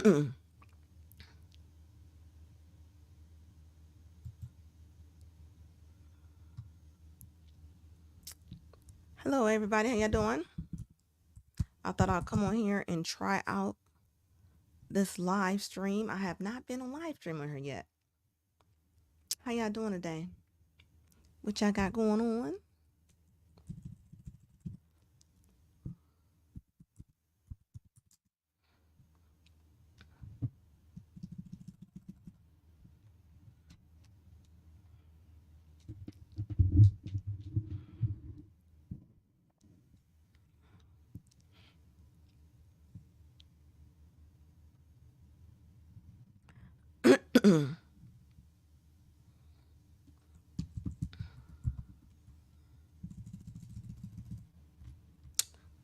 Hello, everybody. How y'all doing? I thought I'd come on here and try out this live stream. I have not been on live stream on here yet. How y'all doing today? What y'all got going on?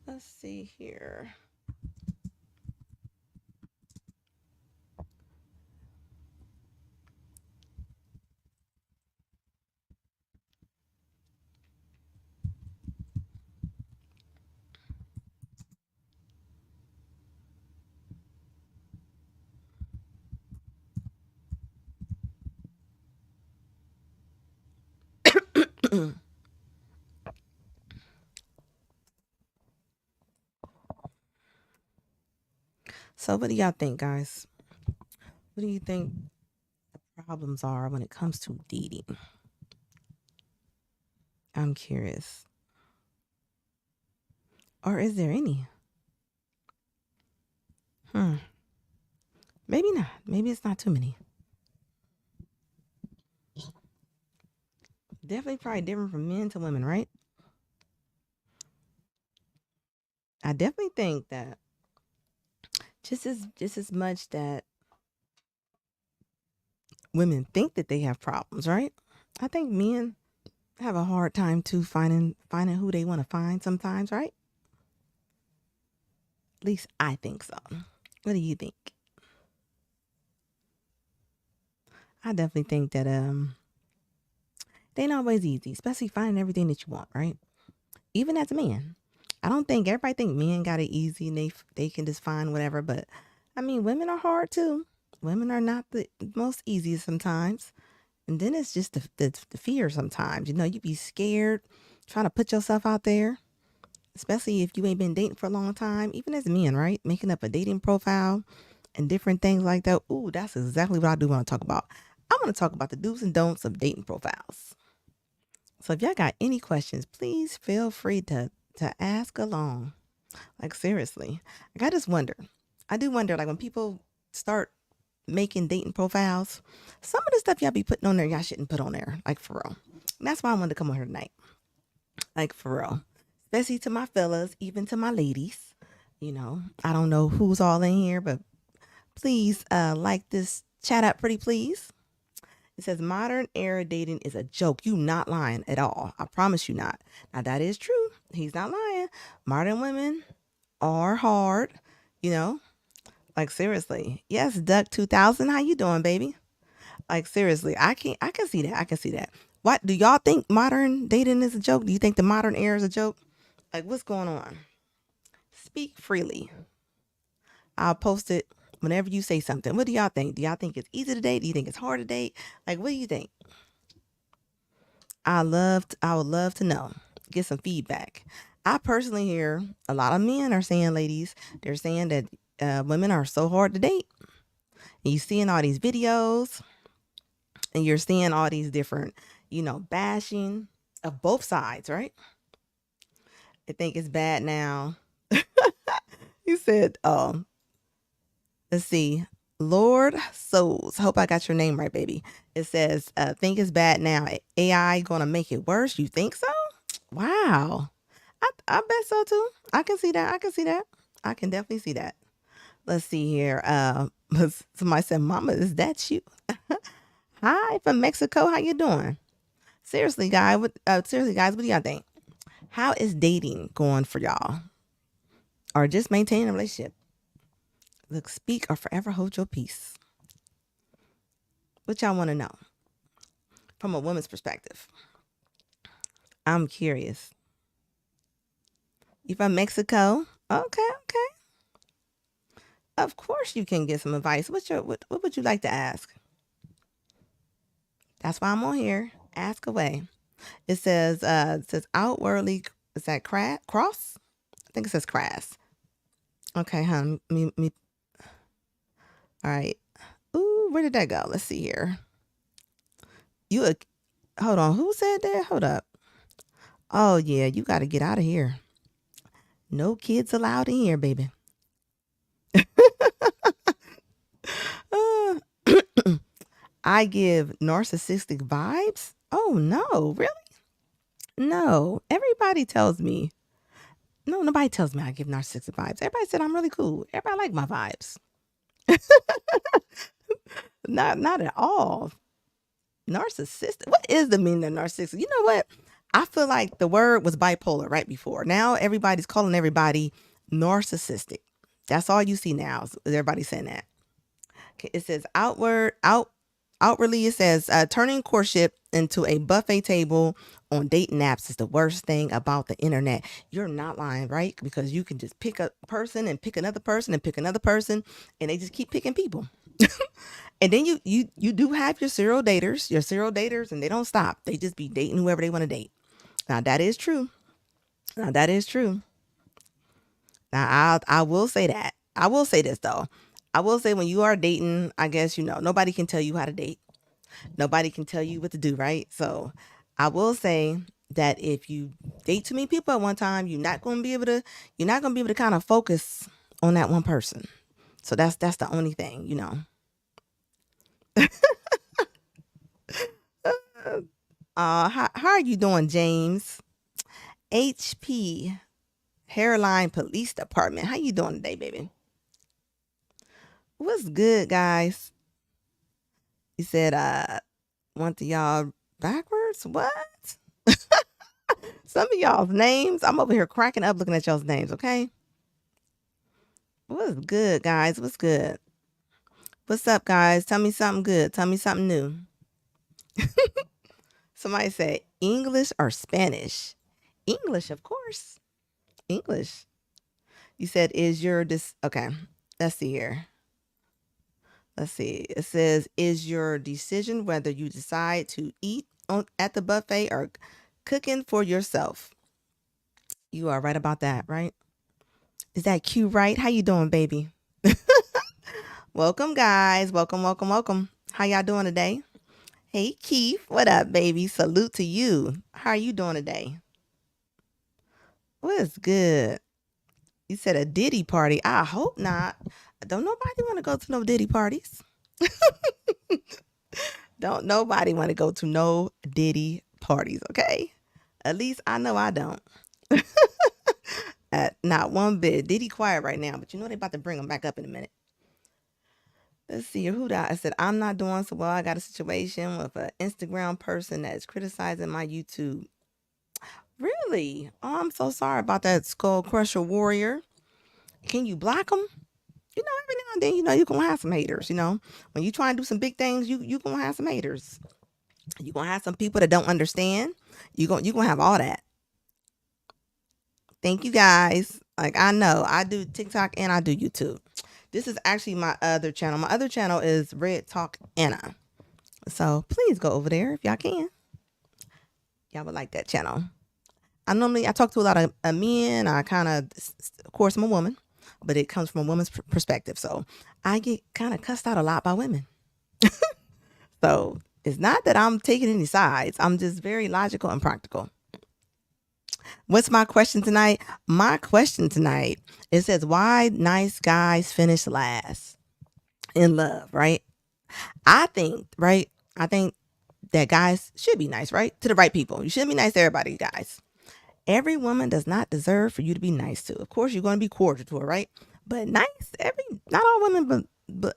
Let's see here. So, what do y'all think, guys? What do you think the problems are when it comes to dating? I'm curious. Or is there any? Hmm. Maybe not. Maybe it's not too many. Definitely probably different from men to women, right? I definitely think that just as much that women think that they have problems, right? I think men have a hard time too finding who they want to find sometimes, right? At least I think so. What do you think? I definitely think that they ain't always easy, especially finding everything that you want, right? Even as a man. I don't think everybody think men got it easy and they can just find whatever, but I mean women are hard too. Women are not the most easiest sometimes. And then it's just the fear sometimes. You know, you be scared trying to put yourself out there, especially if you ain't been dating for a long time, even as men, right? Making up a dating profile and different things like that. Ooh, that's exactly what I do want to talk about. I want to talk about the do's and don'ts of dating profiles. So if y'all got any questions, please feel free to ask along. Like seriously. Like I just wonder. I do wonder like when people start making dating profiles, some of the stuff y'all be putting on there y'all shouldn't put on there. Like for real. And that's why I wanted to come on here tonight. Like for real. Especially to my fellas, even to my ladies. You know, I don't know who's all in here, but please like this chat up pretty please. It says modern era dating is a joke. You not lying at all. I promise you not. Now that is true. He's not lying. Modern women are hard, you know? Like seriously. Yes, Duck 2000, how you doing, baby? Like seriously, I can see that. I can see that. What do y'all think modern dating is a joke? Do you think the modern era is a joke? Like what's going on? Speak freely. I'll post it whenever you say something. What do y'all think? Do y'all think it's easy to date? Do you think it's hard to date? Like what do you think? I would love to know. Get some feedback. I personally hear a lot of men are saying, ladies, they're saying that women are so hard to date. And you seeing all these videos and you're seeing all these different, bashing of both sides, right? I think it's bad now. You said, let's see, Lord Souls. Hope I got your name right, baby. It says, think it's bad now. AI gonna make it worse. You think so? Wow. I bet so too. I can see that. I can see that. I can definitely see that. Let's see here. Somebody said, "Mama, is that you?" Hi from Mexico. How you doing? Seriously, guys, what do y'all think? How is dating going for y'all, or just maintaining a relationship? Look, speak or forever hold your peace. What y'all want to know from a woman's perspective? I'm curious. You from Mexico? Okay, okay. Of course you can get some advice. What would you like to ask? That's why I'm on here. Ask away. It says outwardly, is that cross? I think it says crass. Okay, huh? All right. Ooh, where did that go? Let's see here. You hold on. Who said that? Hold up. Oh yeah, you got to get out of here. No kids allowed in here, baby. Uh, I give narcissistic vibes. Oh no, really? No. Everybody tells me. No, nobody tells me I give narcissistic vibes. Everybody said I'm really cool. Everybody like my vibes. Not at all. Narcissistic. What is the meaning of narcissistic? You know what? I feel like the word was bipolar right before. Now everybody's calling everybody narcissistic. That's all you see now. Is everybody saying that? Okay, it says outwardly. It says turning courtship into a buffet table on dating apps is the worst thing about the internet. You're not lying, right? Because you can just pick a person and pick another person and pick another person, and they just keep picking people. And then you do have your serial daters, and they don't stop. They just be dating whoever they want to date. Now that is true. Now that is true. Now I will say that. I will say this though. I will say when you are dating, I guess nobody can tell you how to date. Nobody can tell you what to do, right? So I will say that if you date too many people at one time, you're not gonna be able to kind of focus on that one person. So that's the only thing. How are you doing, James? HP Hairline Police Department. How you doing today, baby? What's good, guys? You said want the y'all backwards? What? Some of y'all's names. I'm over here cracking up looking at y'all's names, okay? What's good, guys? What's good? What's up, guys? Tell me something good. Tell me something new. Somebody said English or Spanish? English, of course. English. You said is your this okay. Let's see here. Let's see. It says, is your decision whether you decide to eat at the buffet or cooking for yourself? You are right about that, right? Is that Q right? How you doing, baby? Welcome, guys. Welcome, welcome, welcome. How y'all doing today? Hey, Keith. What up, baby? Salute to you. How are you doing today? What's good? You said a Diddy party. I hope not. Don't nobody want to go to no Diddy parties. Don't nobody want to go to no Diddy parties, okay? At least I know I don't. Not one bit. Diddy quiet right now, but they about to bring him back up in a minute. Let's see who that. I said I'm not doing so well. I got a situation with an Instagram person that is criticizing my YouTube. Really? Oh, I'm so sorry about that, Skull Crusher Warrior. Can you block them? Every now and then, you're gonna have some haters. When you try and do some big things, you gonna have some haters. You gonna have some people that don't understand. You gonna have all that. Thank you guys. Like I know I do TikTok and I do YouTube. This is actually my other channel. My other channel is Red Talk Anna. So please go over there if y'all can. Y'all would like that channel. I talk to a lot of men. I kind of course, I'm a woman, but it comes from a woman's perspective. So I get kind of cussed out a lot by women. So it's not that I'm taking any sides. I'm just very logical and practical. What's my question tonight? My question tonight, it says, why nice guys finish last in love, right? I think, right? I think that guys should be nice, right? To the right people. You should be nice to everybody, guys. Every woman does not deserve for you to be nice to. Of course, you're going to be cordial to her, right? But nice, not all women, but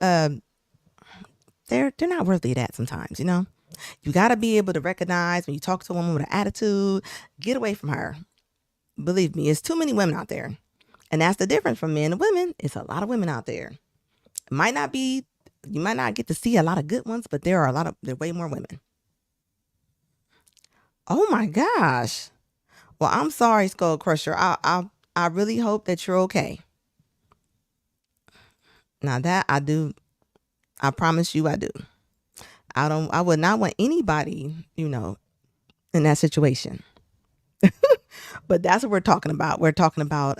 they're not worthy of that sometimes, You got to be able to recognize when you talk to a woman with an attitude, get away from her. Believe me, it's too many women out there. And that's the difference from men and women. It's a lot of women out there. You might not get to see a lot of good ones, but there are way more women. Oh my gosh. Well, I'm sorry, Skull Crusher. I really hope that you're okay. Now that I do, I promise you I do. I would not want anybody, in that situation. But that's what we're talking about. We're talking about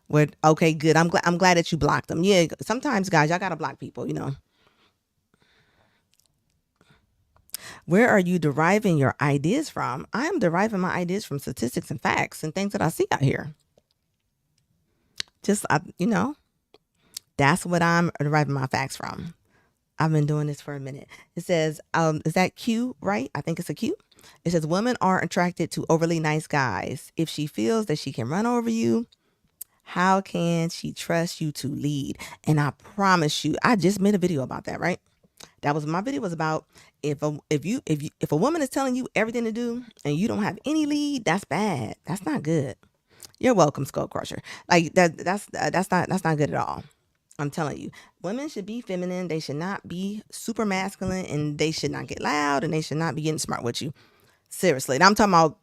we're okay, good. I'm glad that you blocked them. Yeah, sometimes guys, y'all gotta block people. Where are you deriving your ideas from? I am deriving my ideas from statistics and facts and things that I see out here. Just that's what I'm deriving my facts from. I've been doing this for a minute. It says, is that Q, right? I think it's a Q. It says women aren't attracted to overly nice guys. If she feels that she can run over you, how can she trust you to lead? And I promise you, I just made a video about that, right? That was my video was about if a woman is telling you everything to do and you don't have any lead, that's bad. That's not good. You're welcome, Skull Crusher. Like that's not good at all. I'm telling you, women should be feminine. They should not be super masculine, and they should not get loud, and they should not be getting smart with you. Seriously, and I'm talking about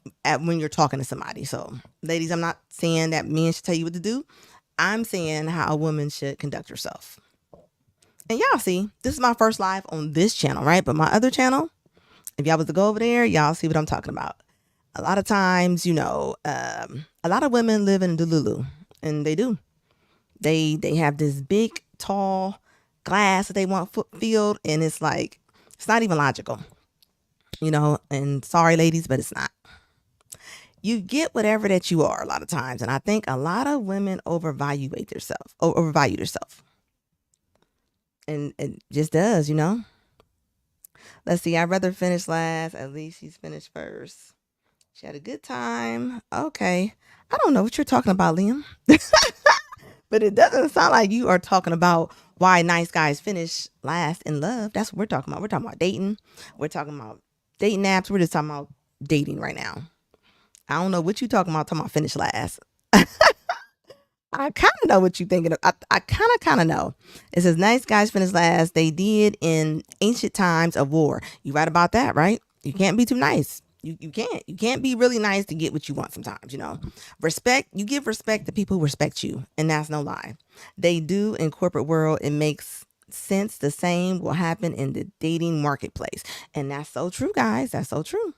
when you're talking to somebody. So, ladies, I'm not saying that men should tell you what to do. I'm saying how a woman should conduct herself. And y'all see, this is my first live on this channel, right? But my other channel, if y'all was to go over there, y'all see what I'm talking about. A lot of times, a lot of women live in Delulu, and they do. They have this big, tall glass that they want filled, and it's like it's not even logical, And sorry, ladies, but it's not. You get whatever that you are a lot of times, and I think a lot of women overvalue yourself, and it just does. Let's see. I'd rather finish last. At least she's finished first. She had a good time. Okay. I don't know what you're talking about, Liam. But it doesn't sound like you are talking about why nice guys finish last in love. That's what we're talking about. We're talking about dating. We're talking about dating apps. We're just talking about dating right now. I don't know what you're talking about finish last. I kind of know what you're thinking of. I kind of know. It says nice guys finish last. They did in ancient times of war. You right about that, right? You can't be too nice. You can't be really nice to get what you want sometimes. Respect, you give respect to people who respect you, and that's no lie. They do in corporate world. It makes sense. The same will happen in the dating marketplace. And that's so true, guys. That's so true.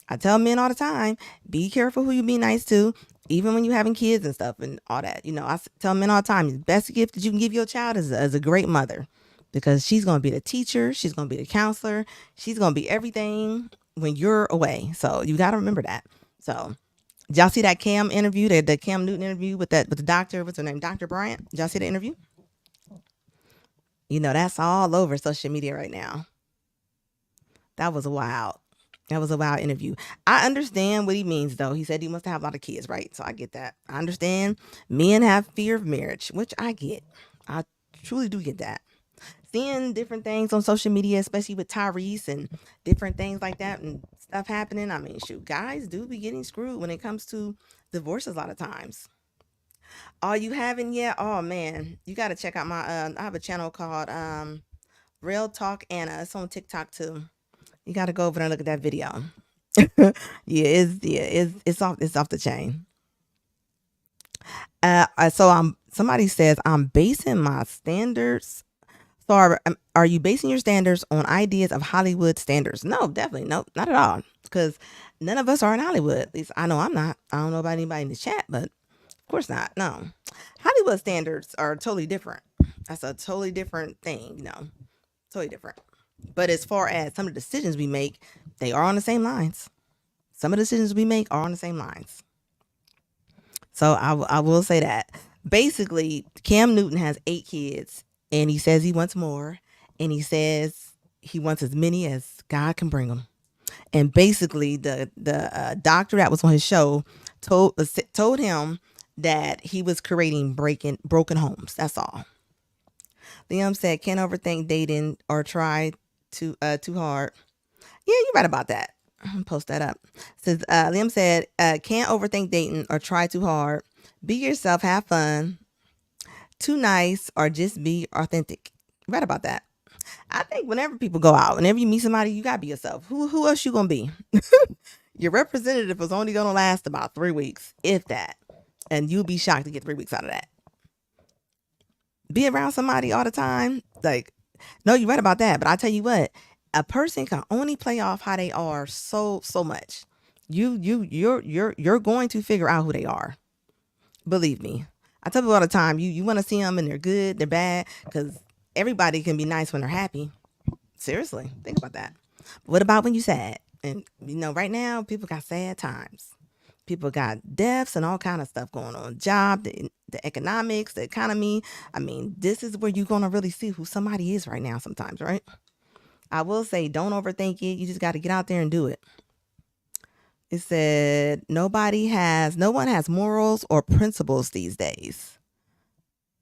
I tell men all the time, be careful who you be nice to, even when you having kids and stuff and all that. I tell men all the time, the best gift that you can give your child is a great mother, because she's going to be the teacher. She's going to be the counselor. She's going to be everything when you're away. So you got to remember that. So did y'all see that Cam interview, the Cam Newton interview with the doctor, what's her name? Dr. Bryant. Did y'all see the interview? That's all over social media right now. That was wild. That was a wild interview. I understand what he means, though. He said he must have a lot of kids, right? So I get that. I understand men have fear of marriage, which I get. I truly do get that. Seeing different things on social media, especially with Tyrese and different things like that and stuff happening. I mean, shoot, guys do be getting screwed when it comes to divorces a lot of times. Oh, you haven't yet? Oh man, you got to check out my. I have a channel called Real Talk Anna. It's on TikTok too. You got to go over there and look at that video. It's off the chain. So somebody says I'm basing my standards. So are you basing your standards on ideas of Hollywood standards? No, definitely. No, not at all. Because none of us are in Hollywood. At least I know I'm not. I don't know about anybody in the chat, but of course not. No. Hollywood standards are totally different. That's a totally different thing. Totally different. But as far as some of the decisions we make, they are on the same lines. Some of the decisions we make are on the same lines. So I will say that. Basically, Cam Newton has 8 kids, and he says he wants more, and he says he wants as many as God can bring him. And basically, the doctor that was on his show told him that he was creating broken homes. That's all. Liam said, "Can't overthink dating or try too hard." Yeah, you're right about that. Post that up. Says Liam said, "Can't overthink dating or try too hard. Be yourself, have fun. Too nice or just be authentic." Right about that. I think whenever people go out, whenever you meet somebody, you gotta be yourself. Who else you gonna be? Your representative is only gonna last about 3 weeks, if that, and you'll be shocked to get 3 weeks out of that. be around somebody all the time. Like, no, you're right about that. But I tell you what, a person can only play off how they are so much. You're going to figure out who they are. Believe me. I tell people all the time, you want to see them and they're good, they're bad, because everybody can be nice when they're happy. Seriously, think about that. But what about when you sad? And right now people got sad times. People got deaths and all kind of stuff going on. Job, the economics, the economy. I mean, this is where you're gonna really see who somebody is right now. Sometimes, right? I will say, don't overthink it. You just got to get out there and do it. It said no one has morals or principles these days.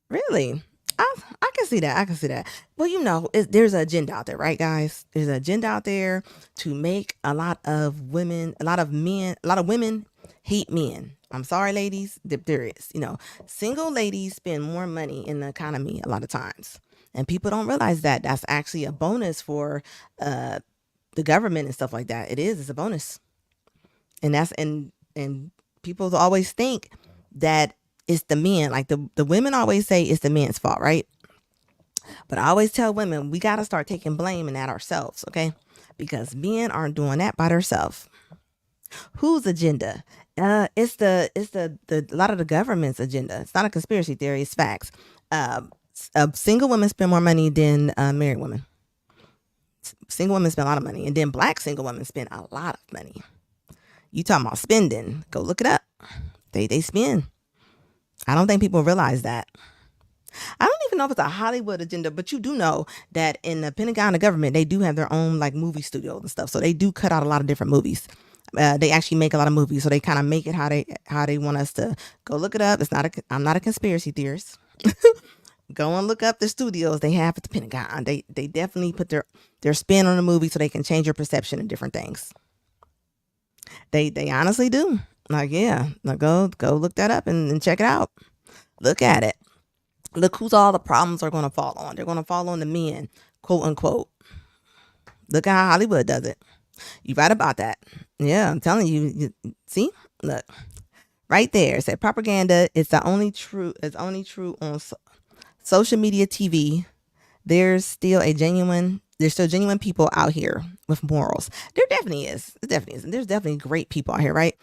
Really? I can see that. I can see that. Well, there's an agenda out there, right, guys? There's an agenda out there to make a lot of women, a lot of men, a lot of women hate men. I'm sorry, ladies, there is. Single ladies spend more money in the economy a lot of times, and people don't realize that that's actually a bonus for uh, the government and stuff like that. It is. It's a bonus, and people always think that it's the men. Like the women always say it's the man's fault, right? But I always tell women we got to start taking blame in that ourselves, okay? Because men aren't doing that by themselves. Whose agenda? It's a lot of the government's agenda. It's not a conspiracy theory. It's facts. Single women spend more money than married women. Single women spend a lot of money, and then black single women spend a lot of money. You talking about spending? Go look it up. They spend. I don't think people realize that. I don't even know if it's a Hollywood agenda, but you do know that in the Pentagon, the government, they do have their own like movie studios and stuff. So they do cut out a lot of different movies. They actually make a lot of movies, so they kind of make it how they want us to go look it up. I'm not a conspiracy theorist. Go and look up the studios they have at the Pentagon. They definitely put their spin on the movie so they can change your perception of different things. They honestly do. Like, yeah, now go look that up and check it out. Look at it. Look who's all the problems are going to fall on. They're going to fall on the men, quote unquote. Look at how Hollywood does it. You right about that. Yeah, I'm telling you, see, look right there. It said propaganda. It's the only true. It's only true on social media, TV. There's still genuine people out here with morals. There definitely is. There definitely is. And there's definitely great people out here, right?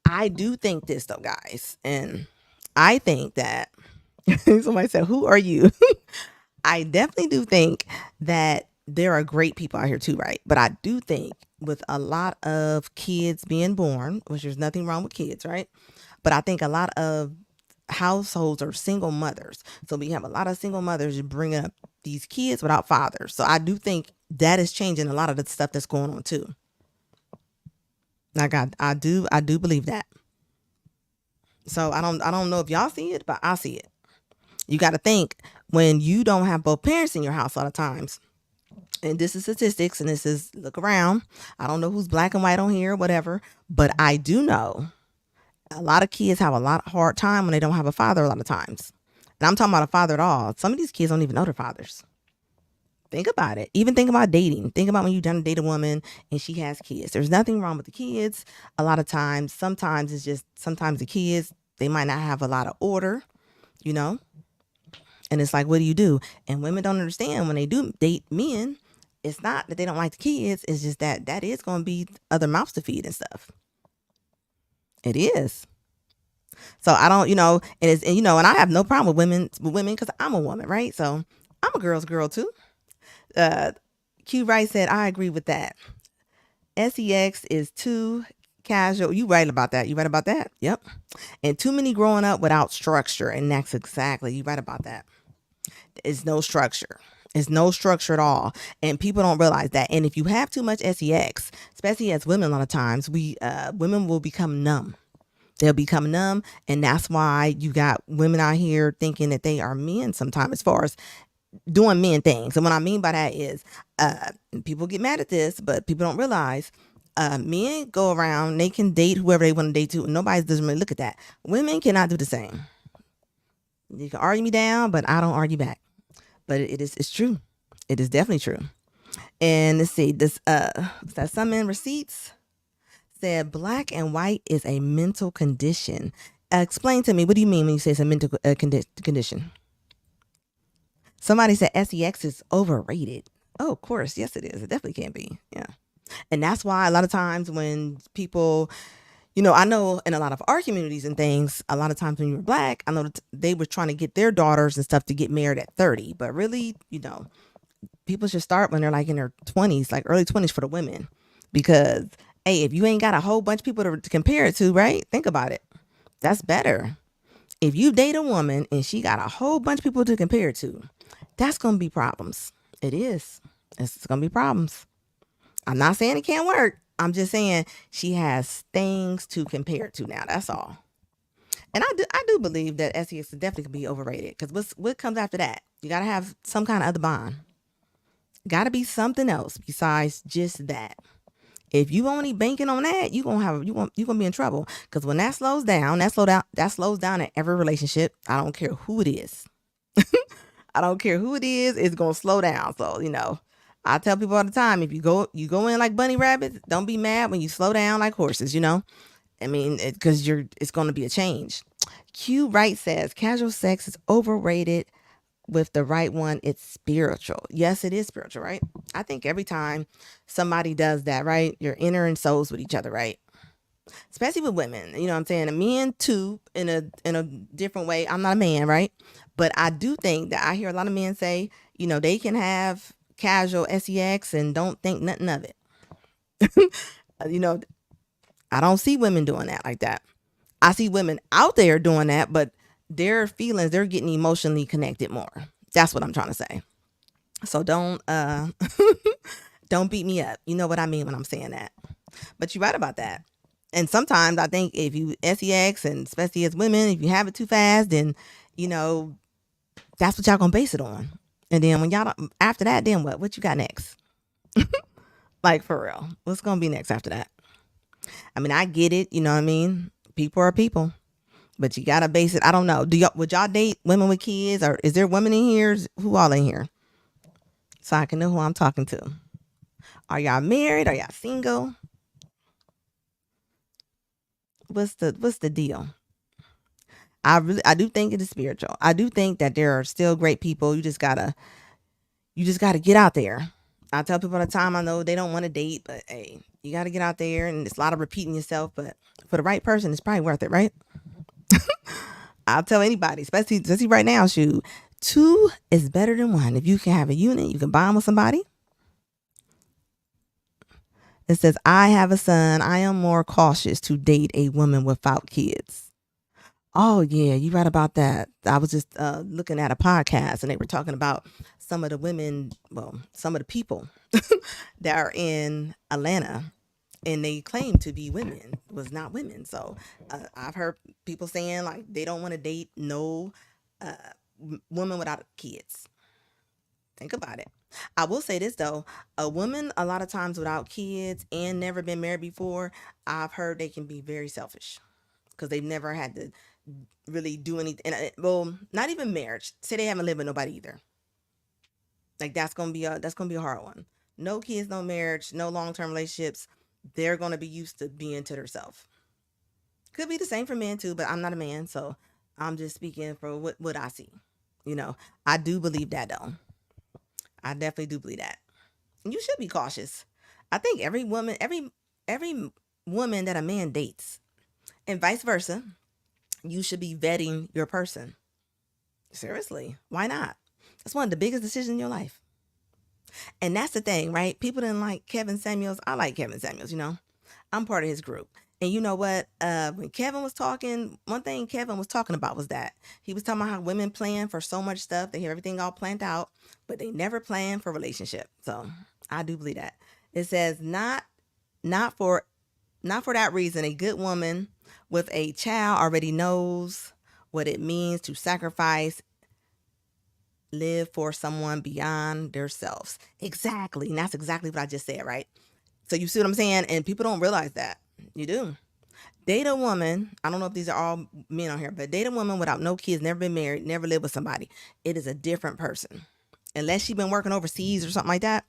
I do think this though, guys, and I think that somebody said, "Who are you?" I definitely do think that there are great people out here too, right? But I do think with a lot of kids being born, which there's nothing wrong with kids, right? But I think a lot of households are single mothers. So we have a lot of single mothers bringing up these kids without fathers. So I do think that is changing a lot of the stuff that's going on too. Like I do believe that. So I don't know if y'all see it, but I see it. You got to think when you don't have both parents in your house a lot of times. And this is statistics and this is look around. I don't know who's black and white on here or whatever, but I do know a lot of kids have a lot of hard time when they don't have a father a lot of times. And I'm talking about a father at all. Some of these kids don't even know their fathers. Think about it. Even think about dating. Think about when you done date a woman and she has kids. There's nothing wrong with the kids. A lot of times, sometimes the kids, they might not have a lot of order, you know? And it's like, what do you do? And women don't understand when they do date men, it's not that they don't like the kids. It's just that is going to be other mouths to feed and stuff. It is. So I don't, and I have no problem with women because I'm a woman, right? So I'm a girl's girl too. Uh, Q Wright said, I agree with that. Sex is too casual. You right about that. You right about that. Yep. And too many growing up without structure. And that's exactly, you right about that. It's no structure. It's no structure at all. And people don't realize that. And if you have too much sex, especially as women, a lot of times, women will become numb. They'll become numb. And that's why you got women out here thinking that they are men sometimes as far as doing men things. And what I mean by that is uh people get mad at this, but people don't realize men go around, they can date whoever they want to date to, and nobody doesn't really look at that. Women cannot do the same. You can argue me down, but I don't argue back. But it's true. It is definitely true. And let's see, this that some men receipts said black and white is a mental condition. Explain to me, what do you mean when you say it's a mental condition? Somebody said sex is overrated. Oh, of course. Yes, it is. It definitely can be. Yeah. And that's why a lot of times when people, I know in a lot of our communities and things, a lot of times when you were black, I know that they were trying to get their daughters and stuff to get married at 30. But really, people should start when they're like in their 20s, like early 20s for the women. Because, hey, if you ain't got a whole bunch of people to compare it to, right? Think about it. That's better. If you date a woman and she got a whole bunch of people to compare it to, that's going to be problems. It is. It's going to be problems. I'm not saying it can't work. I'm just saying she has things to compare it to now. That's all. And I do believe that sex definitely can be overrated because what comes after that? You got to have some kind of other bond. Got to be something else besides just that. If you only banking on that, you gonna be in trouble. Because when that slows down in every relationship. I don't care who it is. I don't care who it is. It's gonna slow down. So I tell people all the time, if you go in like bunny rabbits, don't be mad when you slow down like horses. I mean, because it's gonna be a change. Q Wright says casual sex is overrated. With the right one, it's spiritual. Yes, it is spiritual, right? I think every time somebody does that, right, you're entering souls with each other, right? Especially with women. You know what I'm saying? And men too, in a different way. I'm not a man, right? But I do think that I hear a lot of men say, they can have casual sex and don't think nothing of it. You know, I don't see women doing that like that. I see women out there doing that, but their feelings, they're getting emotionally connected more. That's what I'm trying to say. So don't beat me up. You know what I mean when I'm saying that. But you're right about that. And sometimes I think if you sex, and especially as women, if you have it too fast, then you know that's what y'all gonna base it on. And then when y'all after that, then what? What you got next? Like for real, what's gonna be next after that? I mean, I get it. You know what I mean? People are people, but you gotta base it. I don't know. Would y'all date women with kids, or is there women in here? Who all in here? So I can know who I'm talking to. Are y'all married? Are y'all single? What's the deal? I do think it is spiritual. I do think that there are still great people. You just gotta get out there. I tell people all the time, I know they don't want to date, but hey, you gotta get out there, and it's a lot of repeating yourself. But for the right person, it's probably worth it, right? I'll tell anybody, especially right now, shoot, two is better than one. If you can have a unit, you can bond with somebody. It says, I have a son. I am more cautious to date a woman without kids. Oh yeah, you right about that. I was just looking at a podcast and they were talking about some of the women, well, some of the people that are in Atlanta, and they claim to be women was not women. So I've heard people saying like they don't want to date no uh, woman without kids. Think about it. I will say this though, a woman a lot of times without kids and never been married before, I've heard they can be very selfish because they've never had to really do anything. And, well, not even marriage. Say they haven't lived with nobody either. Like that's gonna be a hard one. No kids, no marriage, no long term relationships. They're gonna be used to being to themselves. Could be the same for men too, but I'm not a man, so I'm just speaking for what I see. You know, I do believe that though. I definitely do believe that. And you should be cautious. I think every woman that a man dates, and vice versa, you should be vetting your person. Seriously, why not? That's one of the biggest decisions in your life. And that's the thing, right? People didn't like Kevin Samuels. I like Kevin Samuels, I'm part of his group. And you know what? When Kevin was talking, one thing Kevin was talking about was that he was talking about how women plan for so much stuff. They have everything all planned out, but they never plan for relationship. So I do believe that. It says not for not for that reason. A good woman with a child already knows what it means to sacrifice, live for someone beyond themselves. Exactly. And that's exactly what I just said, right? So you see what I'm saying? And people don't realize that. You do. Date a woman. I don't know if these are all men on here, but date a woman without no kids, never been married, never lived with somebody. It is a different person. Unless she's been working overseas or something like that,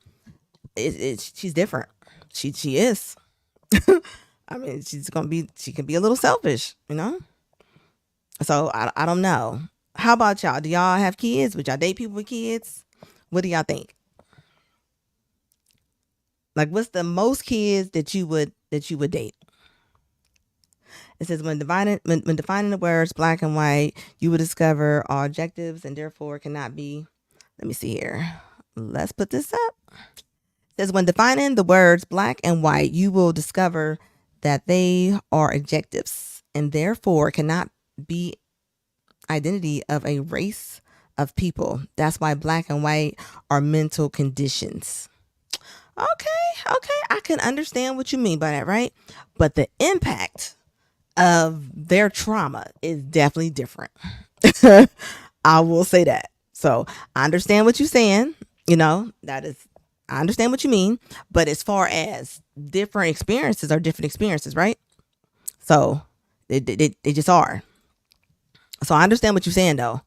she's different. She is. I mean, she can be a little selfish. So I don't know. How about y'all? Do y'all have kids? Would y'all date people with kids? What do y'all think? Like, what's the most kids that you would date? It says when defining the words black and white, you will discover all adjectives and therefore cannot be. Let me see here. Let's put this up. It says when defining the words black and white, you will discover that they are adjectives and therefore cannot be identity of a race of people. That's why black and white are mental conditions. Okay, okay, I can understand what you mean by that, right? But the impact of their trauma is definitely different. I will say that. So I understand what you're saying. That is, I understand what you mean. But as far as different experiences are different experiences, right? So they just are. So I understand what you're saying though.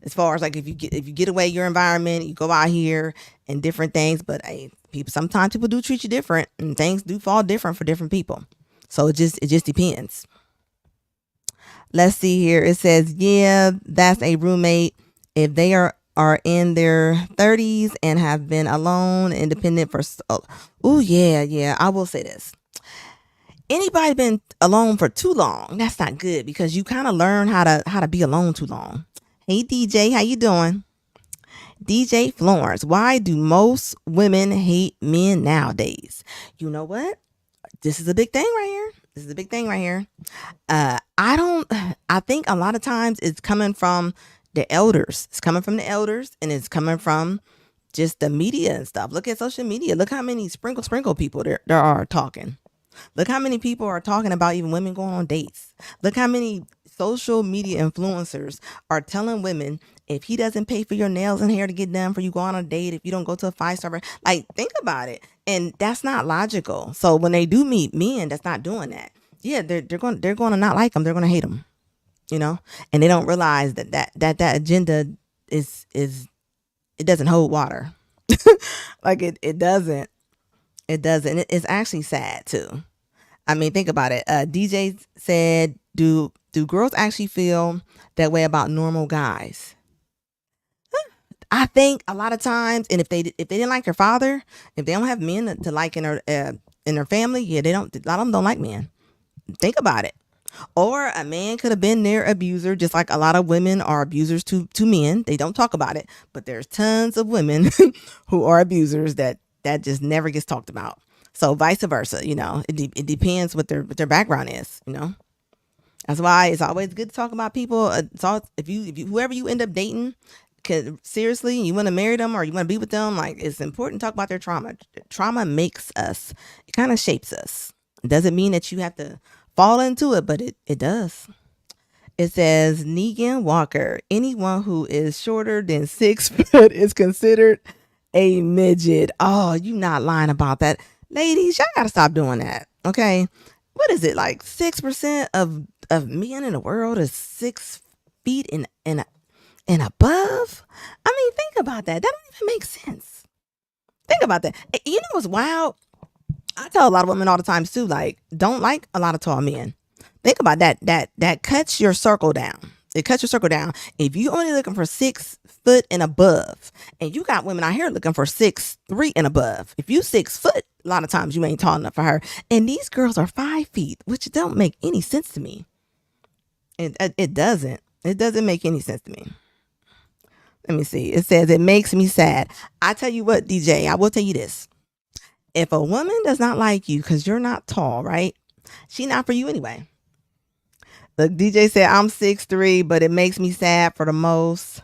As far as like if you get away your environment, you go out here and different things, but hey, people sometimes people do treat you different and things do fall different for different people. So it just depends. Let's see here. It says, yeah, that's a roommate. If they are in their 30s and have been alone, independent for oh yeah, yeah. I will say this. Anybody been alone for too long, that's not good because you kind of learn how to be alone too long. Hey DJ, how you doing? DJ Florence, why do most women hate men nowadays? You know what? This is a big thing right here. This is a big thing right here. I don't. I think a lot of times it's coming from the elders. It's coming from the elders, and it's coming from just the media and stuff. Look at social media. Look how many sprinkle people there are talking. Look how many people are talking about even women going on dates. Look how many social media influencers are telling women if he doesn't pay for your nails and hair to get done for you go on a date, if you don't go to a 5-star, like think about it. And that's not logical. So when they do meet men that's not doing that, yeah, they're going to not like them. They're going to hate them, and they don't realize that agenda is it doesn't hold water. Like it doesn't. It doesn't. It's actually sad too. I mean, think about it. DJ said, "Do girls actually feel that way about normal guys?" I think a lot of times, and if they didn't like their father, if they don't have men to like in their family, yeah, they don't. A lot of them don't like men. Think about it. Or a man could have been their abuser, just like a lot of women are abusers to men. They don't talk about it, but there's tons of women who are abusers that just never gets talked about. So vice versa, it depends what their background is. That's why it's always good to talk about people. It's all, if you whoever you end up dating, seriously, you want to marry them or you want to be with them, like it's important to talk about their trauma. Trauma makes us. It kind of shapes us. It doesn't mean that you have to fall into it, but it does. It says Negan Walker. Anyone who is shorter than 6 foot is considered a midget. Oh, you not lying about that. Ladies, y'all gotta stop doing that. Okay. What is it? Like 6% of men in the world is 6 feet and above? I mean, think about that. That don't even make sense. Think about that. You know what's wild? I tell a lot of women all the time too, like, don't like a lot of tall men. Think about that. That cuts your circle down. It cuts your circle down. If you only looking for 6 foot and above, and you got women out here looking for 6'3" and above. If you 6 foot, a lot of times you ain't tall enough for her. And these girls are 5 feet, which don't make any sense to me. It doesn't. It doesn't make any sense to me. Let me see. It says it makes me sad. I tell you what, DJ, I will tell you this. If a woman does not like you because you're not tall, right? She not for you anyway. Look, DJ said I'm 6'3", but it makes me sad for the most.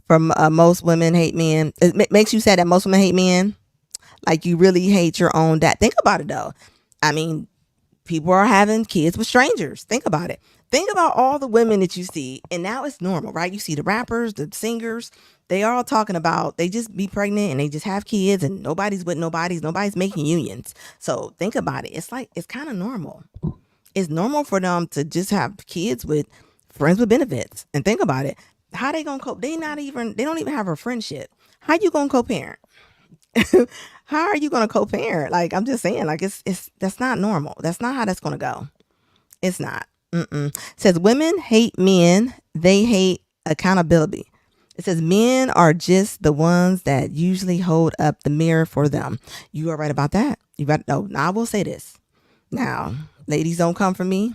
From most women hate men. It makes you sad that most women hate men. Like you really hate your own dad. Think about it though. I mean, people are having kids with strangers. Think about it. Think about all the women that you see, and now it's normal, right? You see the rappers, the singers, they are all talking about they just be pregnant and they just have kids and nobody's with nobody's making unions. So think about it. It's like it's kind of normal. It's normal for them to just have kids with friends with benefits. And think about it. How they gonna cope? They don't even have a friendship. How you gonna co-parent? How are you gonna co-parent? Like I'm just saying, like it's that's not normal. That's not how that's gonna go. It's not. Mm-mm. Says women hate men. They hate accountability. It says men are just the ones that usually hold up the mirror for them. You are right about that. You got no. Now I will say this. Now, ladies, don't come for me.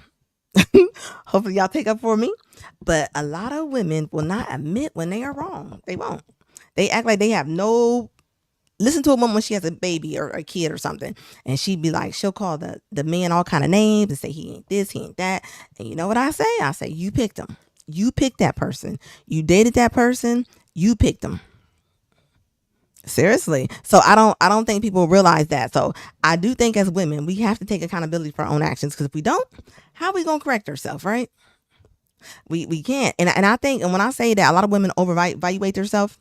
Hopefully, y'all take up for me. But a lot of women will not admit when they are wrong. They won't. They act like they have no. Listen to a woman when she has a baby or a kid or something, and she'd be like, she'll call the man all kind of names and say he ain't this, he ain't that. And you know what I say? I say you picked him. You picked that person. You dated that person. You picked them. Seriously. So I don't think people realize that. So I do think as women we have to take accountability for our own actions, because if we don't, how are we gonna correct ourselves, right? We can't. And I think, and when I say that a lot of women over evaluate themselves,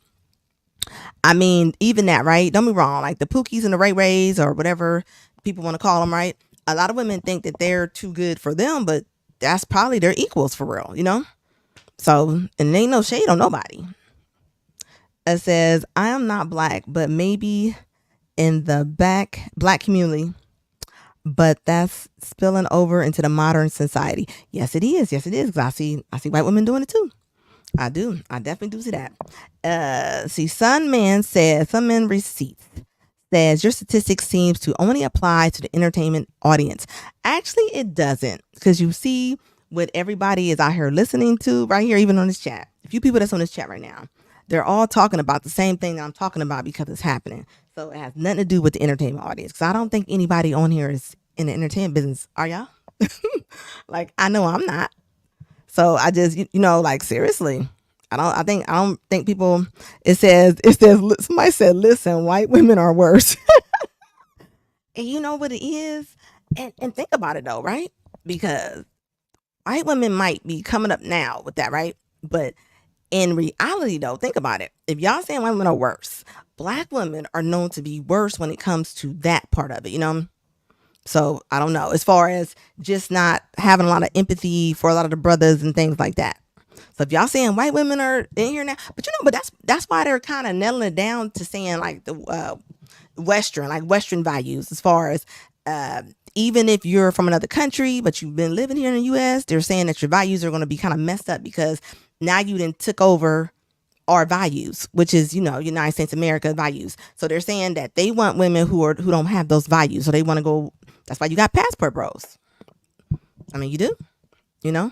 I mean even that, right? Don't be wrong. Like the Pookies and the Ray Rays or whatever people want to call them, right? A lot of women think that they're too good for them, but that's probably their equals for real, you know? So, and ain't no shade on nobody. It says, I am not black, but maybe in the black community, but that's spilling over into the modern society. Yes, it is. Yes, it is. 'Cause I see white women doing it too. I do. I definitely do see that. See, some men receipts says your statistics seems to only apply to the entertainment audience. Actually, it doesn't, because you see what everybody is out here listening to right here, even on this chat. A few people that's on this chat right now, they're all talking about the same thing that I'm talking about because it's happening. So it has nothing to do with the entertainment audience. Because I don't think anybody on here is in the entertainment business. Are y'all? Like, I know I'm not. So I just, like seriously, I don't think people. It says somebody said, listen, white women are worse. And you know what it is, and think about it though, right? Because white women might be coming up now with that, right? But in reality, though, think about it. If y'all saying white women are worse, black women are known to be worse when it comes to that part of it, you know? So I don't know. As far as just not having a lot of empathy for a lot of the brothers and things like that. So if y'all saying white women are in here now, but that's why they're kind of nailing it down to saying like the Western values, as far as uh, even if you're from another country but you've been living here in the U.S., they're saying that your values are going to be kind of messed up because now you then took over our values, which is United States America values. So they're saying that they want women who don't have those values, so they want to go. That's why you got passport bros. I mean, you do, you know.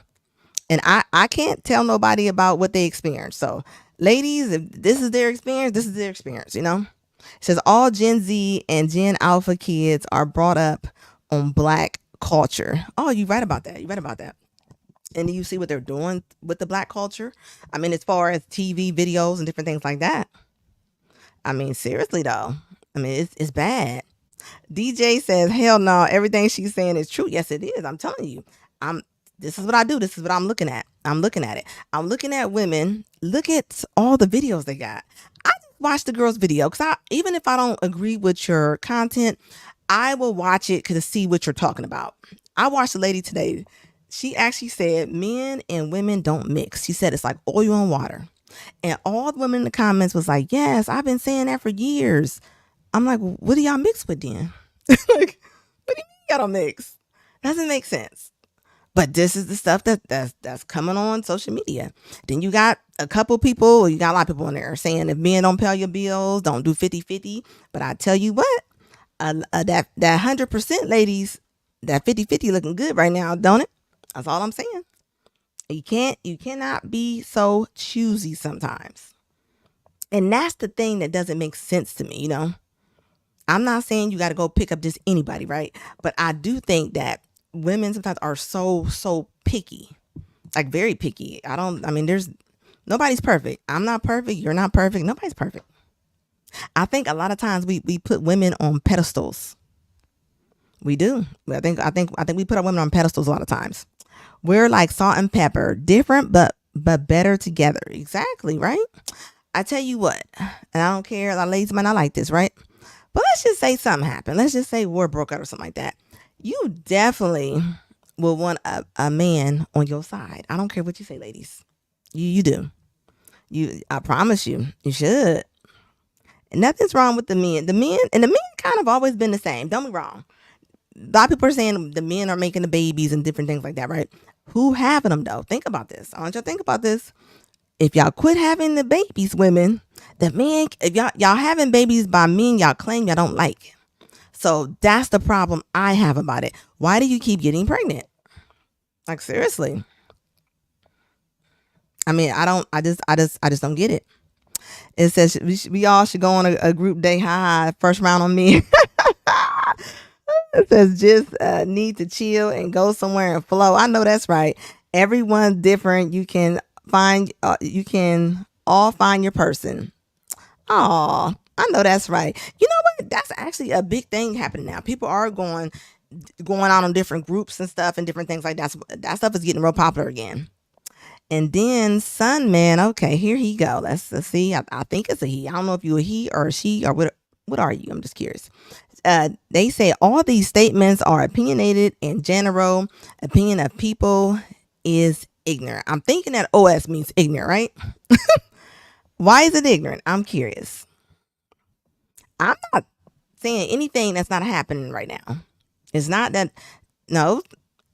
And I can't tell nobody about what they experience. So, ladies, if this is their experience, this is their experience, you know? It says all Gen Z and Gen Alpha kids are brought up on black culture. Oh, you right about that. You right about that. And you see what they're doing with the black culture. I mean, as far as TV videos and different things like that. I mean, seriously though. I mean, it's bad. DJ says, "Hell no, everything she's saying is true." Yes, it is. I'm telling you. I'm. This is what I do. This is what I'm looking at. I'm looking at it. I'm looking at women. Look at all the videos they got. I just watch the girls' video because even if I don't agree with your content, I will watch it to see what you're talking about. I watched a lady today. She actually said men and women don't mix. She said it's like oil and water. And all the women in the comments was like, yes, I've been saying that for years. I'm like, well, what do y'all mix with then? Like, what do you mean y'all don't mix? Doesn't make sense. But this is the stuff that's coming on social media. Then you got a couple people, you got a lot of people in there saying if men don't pay your bills, don't do 50-50. But I tell you what, that 100% ladies, that 50-50 looking good right now, don't it? That's all I'm saying. You cannot be so choosy sometimes. And that's the thing that doesn't make sense to me, you know? I'm not saying you got to go pick up just anybody, right? But I do think that women sometimes are so picky, like very picky. I mean, there's nobody's perfect. I'm not perfect. You're not perfect. Nobody's perfect. I think a lot of times we put women on pedestals. We do. I think we put our women on pedestals a lot of times. We're like salt and pepper, different but better together. Exactly, right? I tell you what, and I don't care. A lot of ladies might not like this, right? But let's just say something happened. Let's just say war broke out or something like that. You definitely will want a man on your side. I don't care what you say, ladies. You do. I promise you, you should. And nothing's wrong with the men. The men kind of always been the same. Don't be wrong. A lot of people are saying the men are making the babies and different things like that, right? Who having them though? Think about this. I want you to think about this. If y'all quit having the babies, women, the man, if y'all having babies by men y'all claim y'all don't like. So that's the problem I have about it. Why do you keep getting pregnant? Like seriously. I mean, I just don't get it. It says we all should go on a group day. Ha, first round on me. It says just need to chill and go somewhere and flow. I know that's right. Everyone's different. You can all find your person. Oh, I know that's right. You know what? That's actually a big thing happening now. People are going out on different groups and stuff and different things like that. That stuff is getting real popular again. And then Sun Man, okay, here he go. Let's see. I think it's a he. I don't know if you a he or a she or what are you? I'm just curious. They say all these statements are opinionated and general. Opinion of people is ignorant. I'm thinking that OS means ignorant, right? Why is it ignorant? I'm curious. I'm not saying anything that's not happening right now. It's not that, no,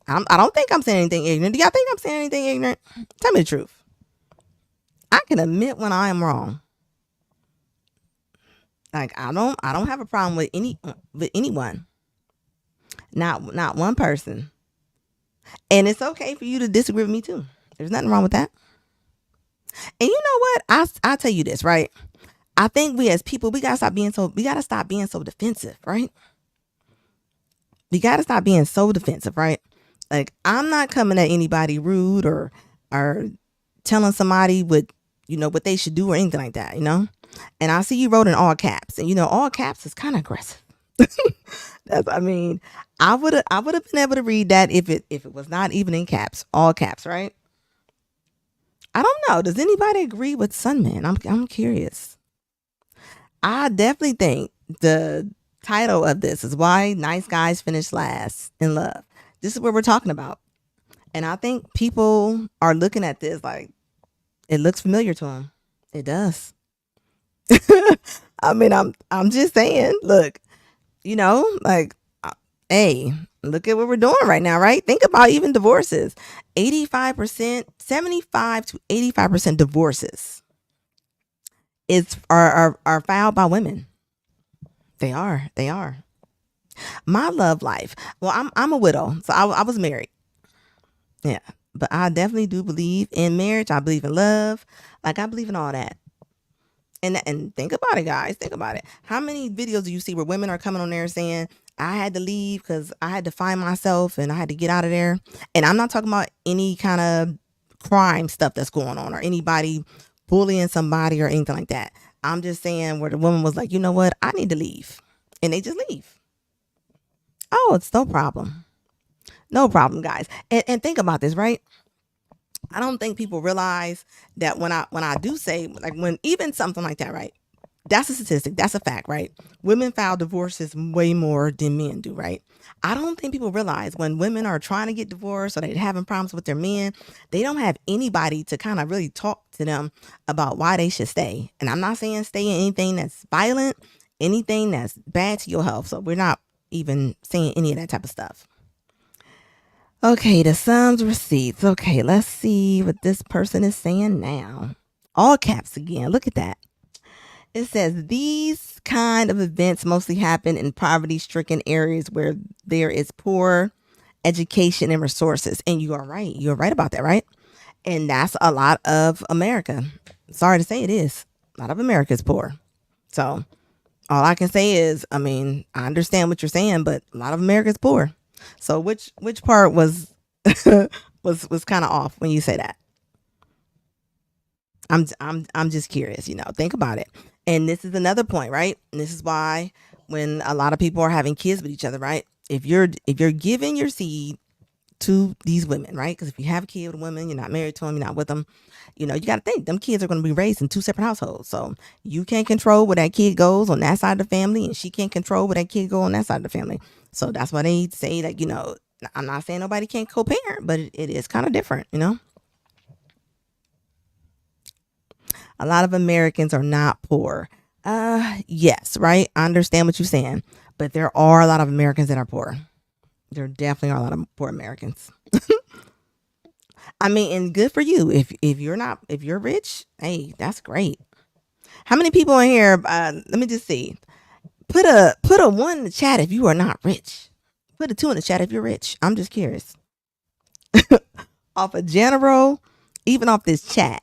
I don't think I'm saying anything ignorant. Do y'all think I'm saying anything ignorant? Tell me the truth. I can admit when I am wrong. Like I don't have a problem with anyone. Not one person. And it's okay for you to disagree with me too. There's nothing wrong with that. And you know what? I tell you this, right? I think we as people, we gotta stop being so defensive, right? We gotta stop being so defensive, right? Like I'm not coming at anybody rude or telling somebody what they should do or anything like that, you know? And I see you wrote in all caps. And all caps is kind of aggressive. That's I mean, I would have been able to read that if it was not even in caps, all caps, right? I don't know. Does anybody agree with Sunman? I'm curious. I definitely think the title of this is why nice guys finish last in love. This is what we're talking about. And I think people are looking at this like it looks familiar to them. It does. I mean, I'm just saying, look, like hey, look at what we're doing right now, right? Think about even divorces. 85%, 75 to 85% divorces are filed by women. They are. They are. My love life. Well, I'm a widow, so I was married. Yeah, but I definitely do believe in marriage. I believe in love. Like I believe in all that. And think about it, guys. Think about it. How many videos do you see where women are coming on there saying, I had to leave because I had to find myself and I had to get out of there? And I'm not talking about any kind of crime stuff that's going on or anybody bullying somebody or anything like that. I'm just saying where the woman was like, you know what? I need to leave. And they just leave. Oh, it's no problem. No problem, guys. And think about this, right? I don't think people realize that when I do say like when even something like that, right? That's a statistic. That's a fact, right? Women file divorces way more than men do, right? I don't think people realize when women are trying to get divorced or they're having problems with their men, they don't have anybody to kind of really talk to them about why they should stay. And I'm not saying stay in anything that's violent, anything that's bad to your health. So we're not even saying any of that type of stuff. Okay, the sums receipts. Okay, let's see what this person is saying now. All caps again. Look at that. It says these kind of events mostly happen in poverty-stricken areas where there is poor education and resources. And you are right. You're right about that, right? And that's a lot of America. Sorry to say it is. A lot of America is poor. So all I can say is, I mean, I understand what you're saying, but a lot of America is poor. So which part was was kind of off when you say that? I'm just curious, think about it. And this is another point, right? And this is why when a lot of people are having kids with each other, right? If you're giving your seed to these women, right? Because if you have a kid with a woman, you're not married to them, you're not with them, you got to think them kids are going to be raised in two separate households. So you can't control where that kid goes on that side of the family, and she can't control where that kid go on that side of the family. So that's why they say that, I'm not saying nobody can't co-parent, but it is kind of different. A lot of Americans are not poor. Yes, right. I understand what you're saying, but there are a lot of Americans that are poor. There definitely are a lot of poor Americans. I mean, and good for you. If you're not, if you're rich, hey, that's great. How many people in here? Let me just see. Put a one in the chat if you are not rich. Put a two in the chat if you're rich. I'm just curious. Off a general, even off this chat.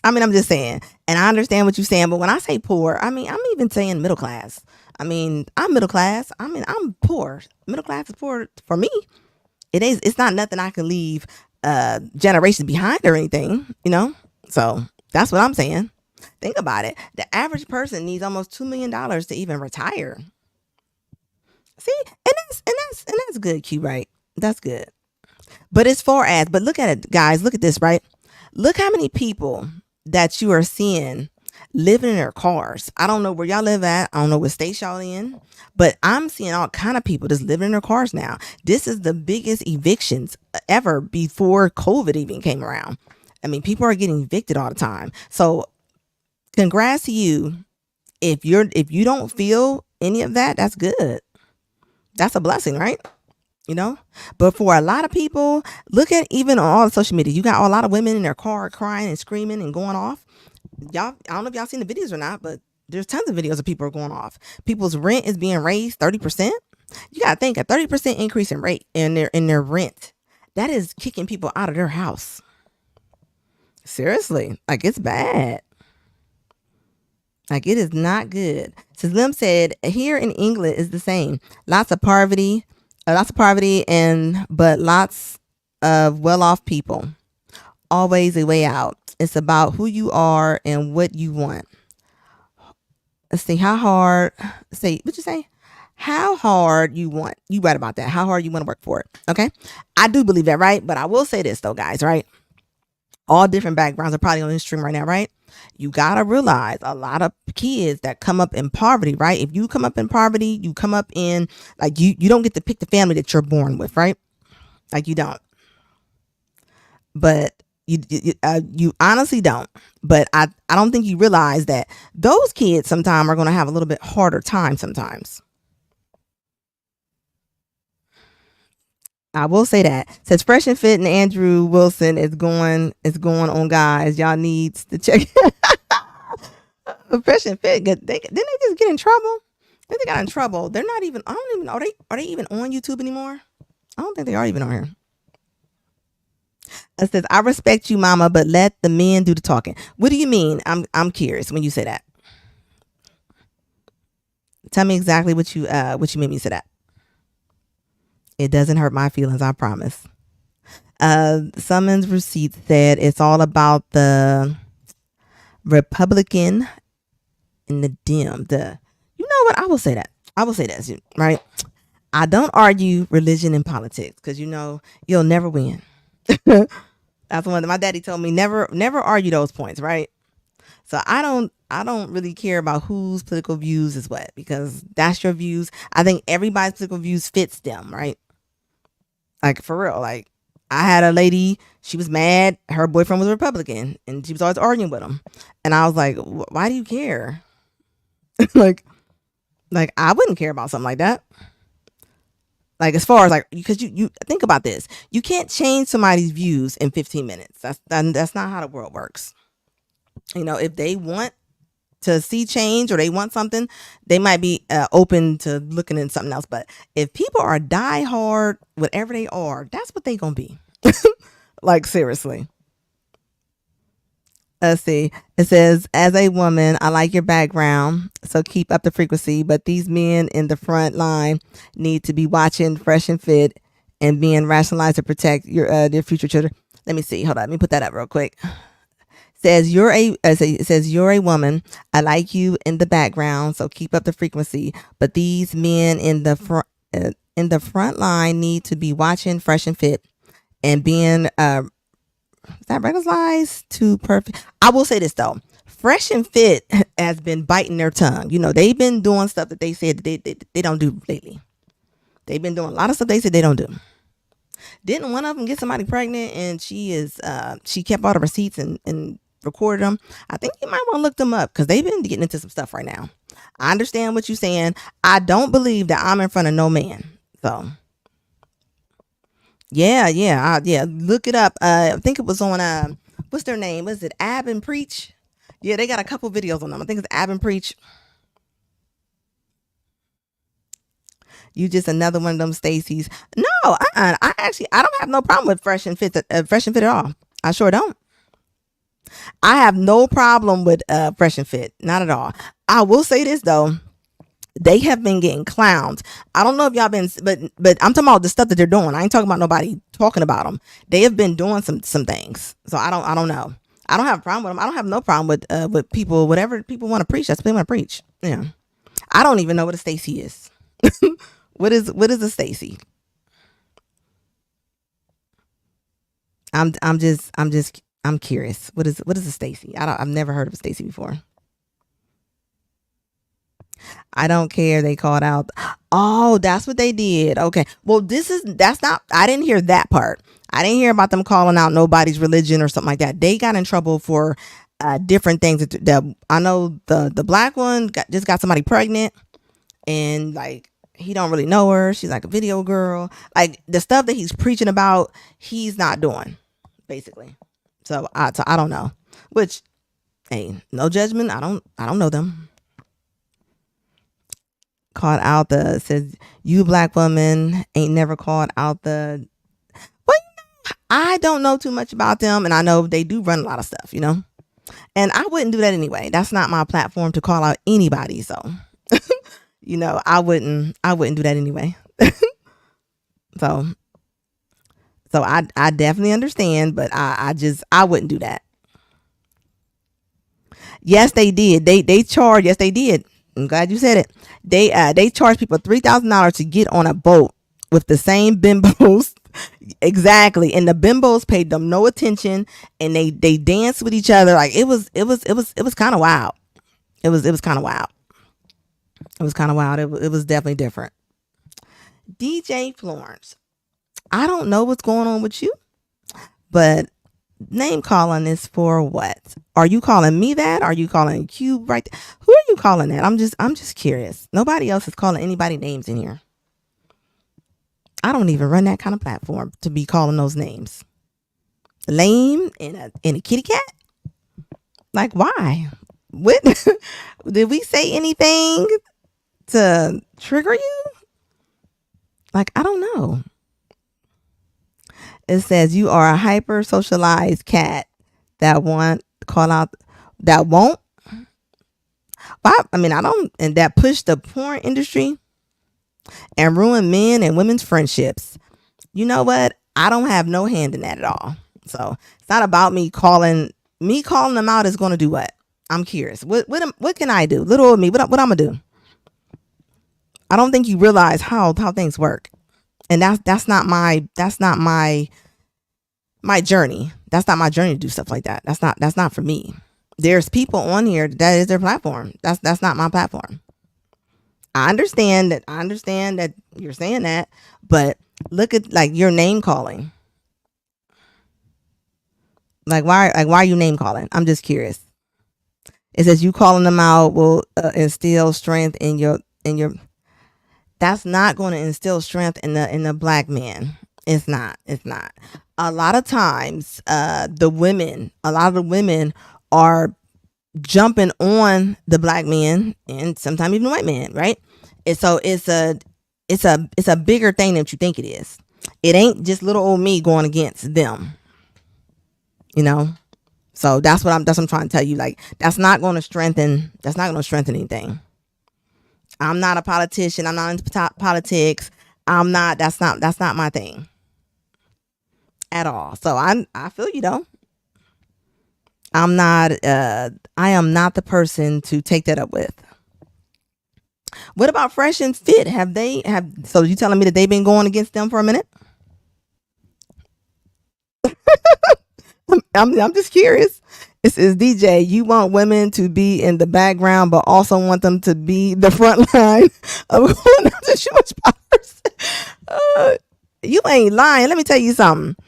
I mean, I'm just saying, and I understand what you're saying, but when I say poor, I mean, I'm even saying middle class. I mean, I'm middle class. I mean, I'm poor. Middle class is poor for me. It is. It's not nothing I can leave generations behind or anything. So that's what I'm saying. Think about it. The average person needs almost $2 million to even retire. See, and that's good, Q. Right? That's good. But as far as, but look at it, guys. Look at this, right? Look how many people that you are seeing living in their cars. I don't know where y'all live at. I don't know what state y'all in, but I'm seeing all kind of people just living in their cars now. This is the biggest evictions ever before COVID even came around. I mean, people are getting evicted all the time. So congrats to you. If you don't feel any of that, that's good. That's a blessing, right? you know but for a lot of people, look at even on all the social media, you got a lot of women in their car crying and screaming and going off. Y'all, I don't know if y'all seen the videos or not, but there's tons of videos of people are going off. People's rent is being raised 30%. You gotta think, a 30% increase in rate in their rent, that is kicking people out of their house. Seriously, like, it's bad. Like, it is not good. Slim said here in England is the same. Lots of poverty, and but lots of well-off people. Always a way out. It's about who you are and what you want. Let's see how hard. Say what you say. How hard you want. You right about that. How hard you want to work for it. Okay, I do believe that, right? But I will say this though, guys. Right, all different backgrounds are probably on this stream right now, right? You gotta realize a lot of kids that come up in poverty, right? If you come up in poverty, you come up in, like, you don't get to pick the family that you're born with, right? Like, you don't. But you honestly don't. But I don't think you realize that those kids sometimes are going to have a little bit harder time sometimes. I will say that. Says Fresh and Fit and Andrew Wilson is going on, guys. Y'all needs to check. Fresh and Fit, didn't they just get in trouble? Then they got in trouble. They're not even. I don't even. Are they even on YouTube anymore? I don't think they are even on here. It says, I respect you, mama, but let the men do the talking. What do you mean? I'm curious when you say that. Tell me exactly what you mean when you say that. It doesn't hurt my feelings, I promise. Summons receipt said it's all about the Republican and the Dem. You know what? I will say that. I will say that, right? I don't argue religion and politics because you'll never win. That's the one that my daddy told me, never argue those points, right? So I don't really care about whose political views is what, because that's your views. I think everybody's political views fits them, right? Like, for real. Like, I had a lady, she was mad, her boyfriend was a Republican, and she was always arguing with him. And I was like, why do you care? like I wouldn't care about something like that. Like, as far as, like, because you think about this, you can't change somebody's views in 15 minutes. That's not how the world works. If they want to see change or they want something, they might be open to looking at something else. But if people are die hard, whatever they are, that's what they gonna be. Like, seriously. Let's see. It says, as a woman, I like your background, so keep up the frequency. But these men in the front line need to be watching Fresh and Fit and being rationalized to protect their future children. Let me see. Hold on. Let me put that up real quick. It says you're a woman. I like you in the background, so keep up the frequency. But these men in the front line need to be watching Fresh and Fit and being is that recognized to perfect. I will say this though, Fresh and Fit has been biting their tongue. They've been doing stuff that they said they don't do lately. They've been doing a lot of stuff they said they don't do. Didn't one of them get somebody pregnant and she kept all the receipts and recorded them? I think you might want to look them up because they've been getting into some stuff right now. I understand what you're saying. I don't believe that I'm in front of no man. So Yeah. Look it up. I think it was on what's their name? Was it Ab and Preach? Yeah, they got a couple videos on them. I think it's Ab and Preach. You just another one of them Stacy's. No, I don't have no problem with Fresh and Fit. Fresh and Fit at all. I sure don't. I have no problem with Fresh and Fit. Not at all. I will say this though. They have been getting clowned. I don't know if y'all been, but I'm talking about the stuff that they're doing. I ain't talking about nobody talking about them. They have been doing some things. So I don't know. I don't have a problem with them. I don't have no problem with people. Whatever people want to preach, that's what they want to preach. Yeah. I don't even know what a Stacy is. What is a Stacy? I'm curious. What is a Stacy? I've never heard of a Stacy before. I don't care. They called out. Oh, that's what they did. Okay. Well, that's not. I didn't hear that part. I didn't hear about them calling out nobody's religion or something like that. They got in trouble for different things. That I know the black one just got somebody pregnant, and like he don't really know her. She's like a video girl. Like the stuff that he's preaching about, he's not doing basically. So I don't know. Which, hey, no judgment. I don't know them. Called out the says you black woman ain't never called out the. Well, I don't know too much about them, and I know they do run a lot of stuff, and I wouldn't do that anyway. That's not my platform to call out anybody. So I wouldn't do that anyway. So I definitely understand, but I wouldn't do that. Yes, they did. They charged. Yes, they did. I'm glad you said it. They charged people $3,000 to get on a boat with the same bimbos. Exactly, and the bimbos paid them no attention, and they danced with each other. Like it was kind of wild. It was kind of wild. It was kind of wild. It was definitely different. DJ Florence. I don't know what's going on with you, but name calling is for what? Are you calling me that? Are you calling Cube right there? Who are you calling that? I'm just curious. Nobody else is calling anybody names in here. I don't even run that kind of platform to be calling those names. Lame and a kitty cat? Like why? What did we say anything to trigger you? Like I don't know. It says you are a hyper socialized cat that want call out that won't. I mean, I don't, and that push the porn industry and ruin men and women's friendships. You know what? I don't have no hand in that at all. So it's not about me calling them out is going to do what? I'm curious. What can I do? Little old me. What I'm gonna do? I don't think you realize how things work, and that's not my journey. That's not my journey to do stuff like that. That's not for me. There's people on here that is their platform. That's not my platform. I understand that you're saying that, but look at like your name calling. Like why are you name calling? I'm just curious. It says you calling them out will instill strength in your. That's not going to instill strength in the black man. It's not. A lot of times, a lot of the women are jumping on the black man and sometimes even the white man, right? And so it's a bigger thing than what you think it is. It ain't just little old me going against them, you know. So that's what I'm trying to tell you. Like that's not going to strengthen anything. I'm not a politician. I'm not into politics. I'm not. That's not my thing at all. So I feel you though. I'm not. I am not the person to take that up with. What about Fresh and Fit? Have they have? So you telling me that they've been going against them for a minute? I'm just curious. It says DJ, you want women to be in the background, but also want them to be the front line of who knows the Jewish powers. Uh, you ain't lying. Let me tell you something.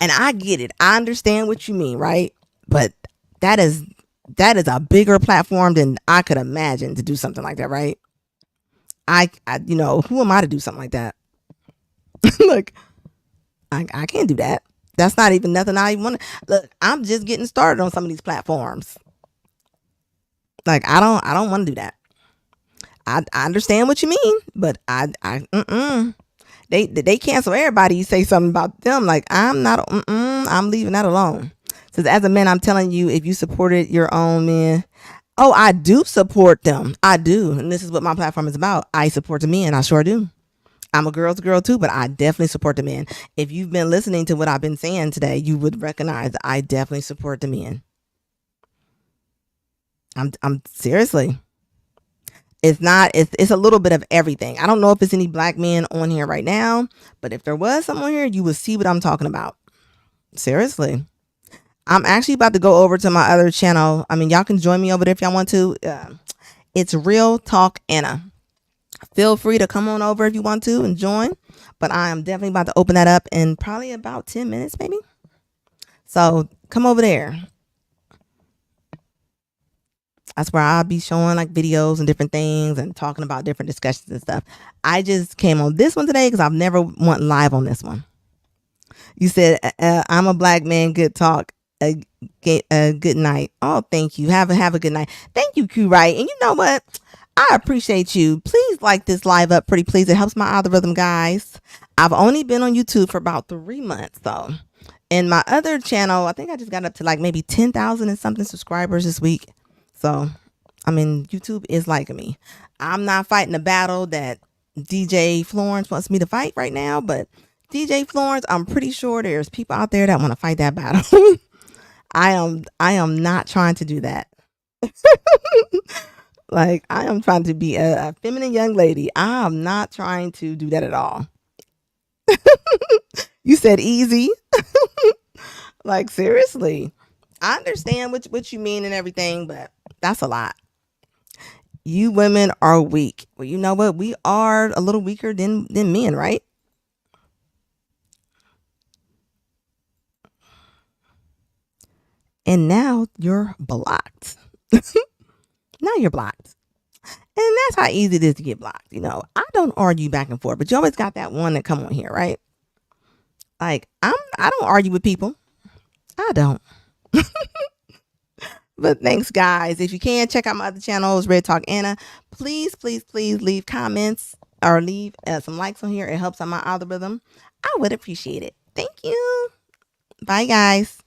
And I get it. I understand what you mean, right? But that is that is a bigger platform than I could imagine to do something like that, right? Who am I to do something like that? Like, I can't do that. That's not even nothing I even want to look. I'm just getting started on some of these platforms. Like I don't want to do that. I understand what you mean, but they cancel everybody. You say something about them, like I'm not. I'm leaving that alone. Because as a man, I'm telling you, if you supported your own men, oh, I do support them. I do, and this is what my platform is about. I support the men. I sure do. I'm a girl's girl too, but I definitely support the men. If you've been listening to what I've been saying today, you would recognize I definitely support the men. I'm seriously. It's not. It's a little bit of everything. I don't know if it's any black men on here right now, but if there was someone here, you would see what I'm talking about. Seriously. I'm actually about to go over to my other channel. I mean, y'all can join me over there if y'all want to. It's Real Talk Anna. Feel free to come on over if you want to and join. But I am definitely about to open that up in probably about 10 minutes, maybe. So come over there. That's where I'll be showing like videos and different things and talking about different discussions and stuff. I just came on this one today because I've never went live on this one. You said, I'm a black man, good talk. Good night. Oh, thank you. Have a good night. Thank you, Q Right. And you know what? I appreciate you. Please like this live up pretty please. It helps my algorithm, guys. I've only been on YouTube for about 3 months though. And my other channel, I think I just got up to like maybe 10,000 and something subscribers this week. So, I mean, YouTube is liking me. I'm not fighting a battle that DJ Florence wants me to fight right now, but DJ Florence, I'm pretty sure there's people out there that want to fight that battle. I am not trying to do that. Like I am trying to be a feminine young lady. I'm not trying to do that at all. You said easy. Like seriously. I understand what you mean and everything, but that's a lot. You women are weak. Well, you know what? We are a little weaker than men, right? And now you're blocked. Now you're blocked. And that's how easy it is to get blocked. You know, I don't argue back and forth, but you always got that one that come on here, right? Like I don't argue with people. I don't. But thanks, guys. If you can check out my other channels, Red Talk Anna. Please, please, please leave comments or leave some likes on here. It helps on my algorithm. I would appreciate it. Thank you. Bye, guys.